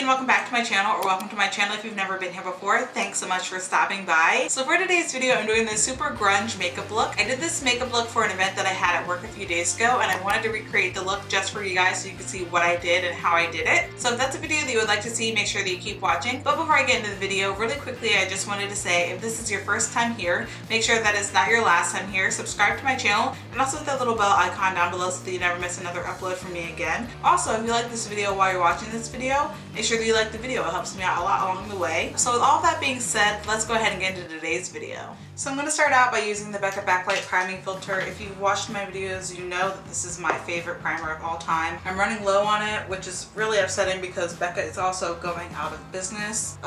and welcome back to my channel, or welcome to my channel if you've never been here before. Thanks so much for stopping by. So for today's video, I'm doing this super grunge makeup look. I did this makeup look for an event that I had at work a few days ago, and I wanted to recreate the look just for you guys so you can see what I did and how I did it. So if that's a video that you would like to see, make sure that you keep watching. But before I get into the video, really quickly, I just wanted to say, if this is your first time here, make sure that it's not your last time here. Subscribe to my channel, and also hit that little bell icon down below so that you never miss another upload from me again. Also, if you like this video while you're watching this video, make sure that you like the video. It helps me out a lot along the way. So with all that being said, let's go ahead and get into today's video. So I'm going to start out by using the Becca Backlight priming filter. If you've watched my videos, you know that this is my favorite primer of all time. I'm running low on it, which is really upsetting because Becca is also going out of business,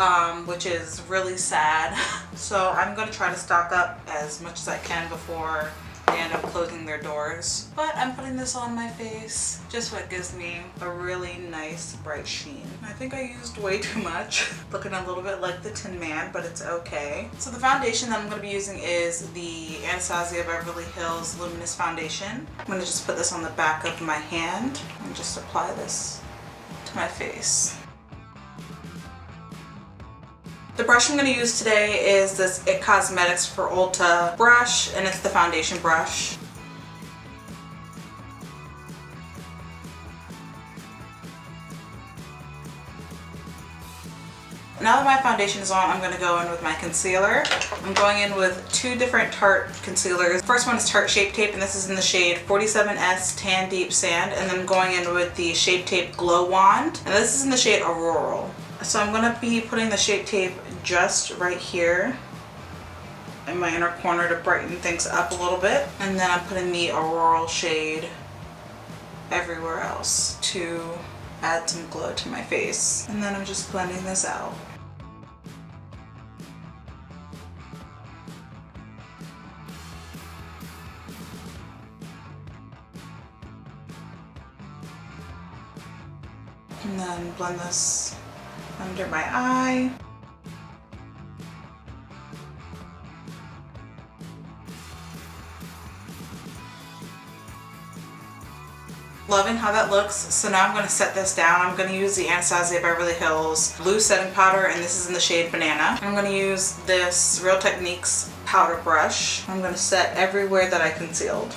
which is really sad. So I'm going to try to stock up as much as I can before they end up closing their doors. But I'm putting this on my face just so it gives me a really nice bright sheen. I think I used way too much. Looking a little bit like the Tin Man, but it's okay. So the foundation that I'm going to be using is the Anastasia Beverly Hills Luminous Foundation. I'm going to just put this on the back of my hand and just apply this to my face. The brush I'm going to use today is this IT Cosmetics for Ulta brush, and it's the foundation brush. Now that my foundation is on, I'm going to go in with my concealer. I'm going in with two different Tarte concealers. The first one is Tarte Shape Tape, and this is in the shade 47S Tan Deep Sand. And then I'm going in with the Shape Tape Glow Wand, and this is in the shade Auroral. So I'm going to be putting the Shape Tape just right here in my inner corner to brighten things up a little bit. And then I'm putting the Auroral shade everywhere else to add some glow to my face. And then I'm just blending this out. And then blend this under my eye. Loving how that looks. So now I'm going to set this down. I'm going to use the Anastasia Beverly Hills Blue Setting Powder, and this is in the shade Banana. I'm going to use this Real Techniques powder brush. I'm going to set everywhere that I concealed.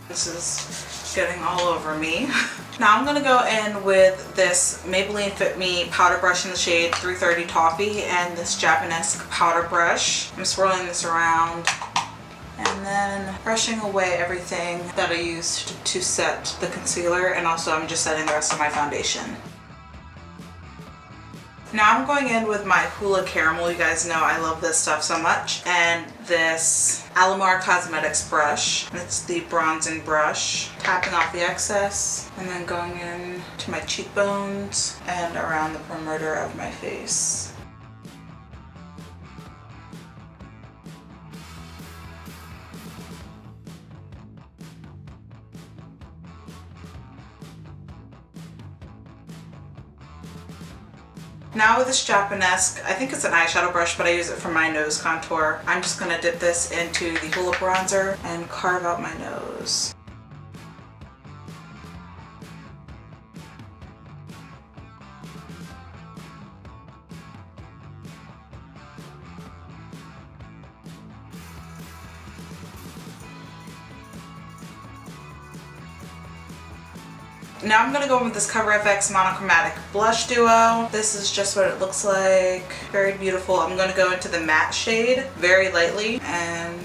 This is getting all over me. Now I'm going to go in with this Maybelline Fit Me Powder brush in the shade 330 Toffee and this Japanese powder brush. I'm swirling this around and then brushing away everything that I used to set the concealer, and also I'm just setting the rest of my foundation. Now I'm going in with my Hoola Caramel. You guys know I love this stuff so much. And this Alamar Cosmetics brush. And it's the bronzing brush. Tapping off the excess and then going in to my cheekbones and around the perimeter of my face. Now with this Japanese, I think it's an eyeshadow brush, but I use it for my nose contour. I'm just going to dip this into the Hoola bronzer and carve out my nose. Now I'm going to go in with this CoverFX Monochromatic Blush Duo. This is just what it looks like. Very beautiful. I'm going to go into the matte shade very lightly and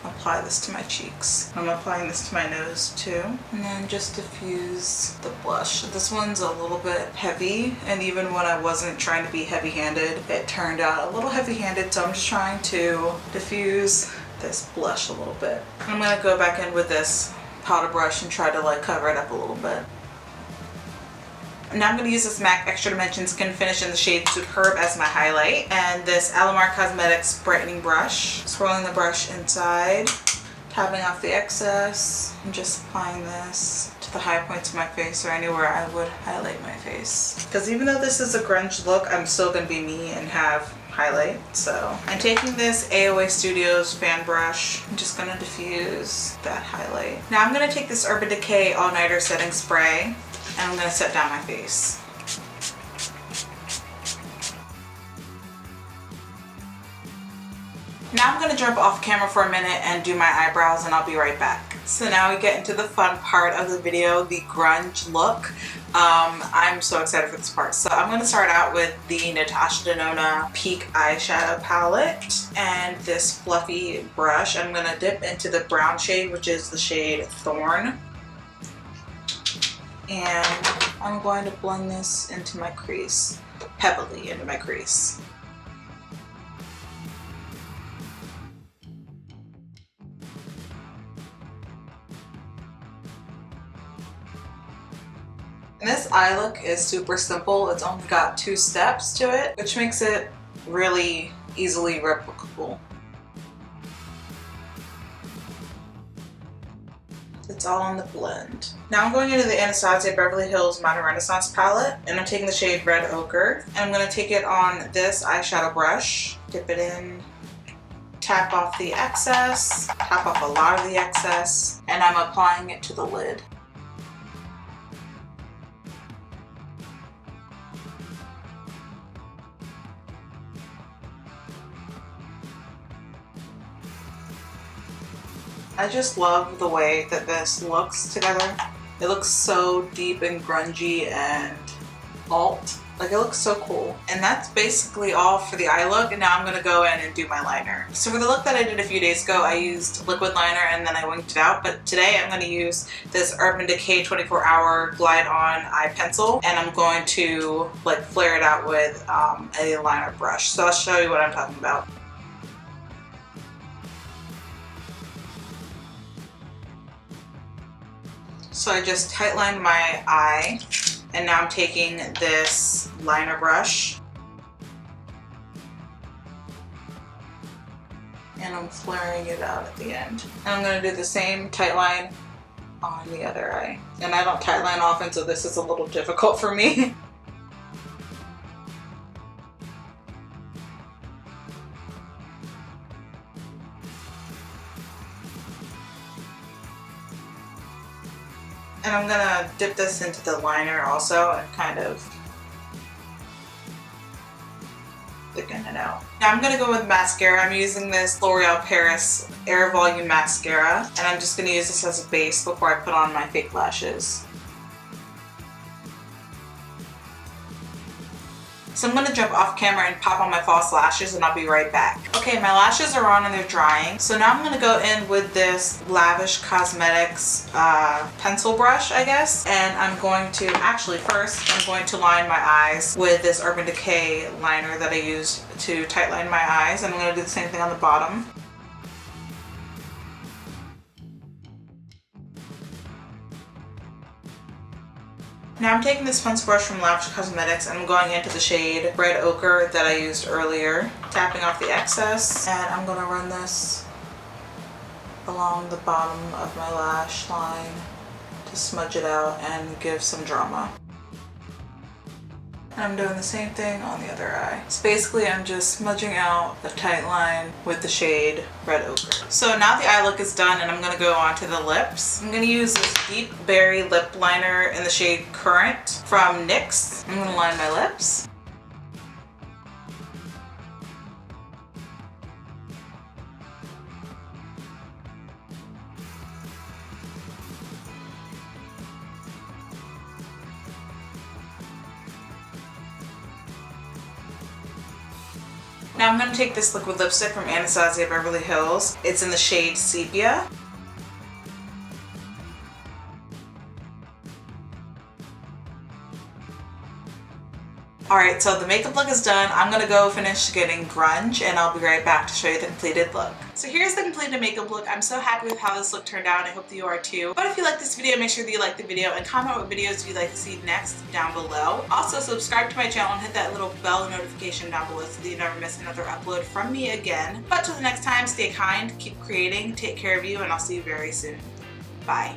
apply this to my cheeks. I'm applying this to my nose too. And then just diffuse the blush. This one's a little bit heavy, and even when I wasn't trying to be heavy-handed, it turned out a little heavy-handed, so I'm just trying to diffuse this blush a little bit. I'm going to go back in with this powder brush and try to like cover it up a little bit. Now I'm going to use this MAC Extra Dimension Skin Finish in the shade Superb as my highlight, and this Alamar Cosmetics Brightening Brush. Swirling the brush inside, tapping off the excess, and just applying this to the high points of my face or anywhere I would highlight my face. Because even though this is a grunge look, I'm still going to be me and have highlight. So I'm taking this AOA Studios fan brush. I'm just gonna diffuse that highlight. Now I'm gonna take this Urban Decay All Nighter Setting Spray and I'm gonna set down my face. Now I'm going to jump off camera for a minute and do my eyebrows and I'll be right back. So now we get into the fun part of the video, the grunge look. I'm so excited for this part. So I'm going to start out with the Natasha Denona Peak Eyeshadow Palette and this fluffy brush. I'm going to dip into the brown shade, which is the shade Thorn. And I'm going to blend this into my crease, heavily into my crease. And this eye look is super simple. It's only got 2 steps to it, which makes it really easily replicable. It's all in the blend. Now I'm going into the Anastasia Beverly Hills Modern Renaissance palette, and I'm taking the shade Red Ochre, and I'm going to take it on this eyeshadow brush, dip it in, tap off the excess, tap off a lot of the excess, and I'm applying it to the lid. I just love the way that this looks together. It looks so deep and grungy and alt. Like, it looks so cool. And that's basically all for the eye look, and now I'm gonna go in and do my liner. So for the look that I did a few days ago, I used liquid liner and then I winked it out, but today I'm gonna use this Urban Decay 24-hour Glide On eye pencil, and I'm going to like flare it out with a liner brush. So I'll show you what I'm talking about. So I just tightlined my eye, and now I'm taking this liner brush and I'm flaring it out at the end. And I'm going to do the same tightline on the other eye. And I don't tightline often, so this is a little difficult for me. And I'm gonna dip this into the liner also and kind of thicken it out. Now I'm gonna go with mascara. I'm using this Loreal Paris Air Volume Mascara, and I'm just gonna use this as a base before I put on my fake lashes. So I'm gonna jump off camera and pop on my false lashes, and I'll be right back. Okay, my lashes are on and they're drying. So now I'm gonna go in with this Lavish Cosmetics pencil brush, I guess. And I'm going to, actually first, I'm going to line my eyes with this Urban Decay liner that I used to tightline my eyes. And I'm gonna do the same thing on the bottom. Now I'm taking this pencil brush from Lavish Cosmetics and I'm going into the shade Red Ochre that I used earlier, tapping off the excess, and I'm going to run this along the bottom of my lash line to smudge it out and give some drama. And I'm doing the same thing on the other eye. So basically I'm just smudging out a tight line with the shade Red Ochre. So now the eye look is done and I'm going to go on to the lips. I'm going to use this Deep Berry Lip Liner in the shade Currant from NYX. I'm going to line my lips. Now I'm going to take this liquid lipstick from Anastasia Beverly Hills. It's in the shade Sepia. Alright, so the makeup look is done. I'm going to go finish getting grunge and I'll be right back to show you the completed look. So here's the completed makeup look. I'm so happy with how this look turned out and I hope that you are too. But if you like this video, make sure that you like the video and comment what videos you'd like to see next down below. Also subscribe to my channel and hit that little bell notification down below so that you never miss another upload from me again. But till the next time, stay kind, keep creating, take care of you, and I'll see you very soon. Bye.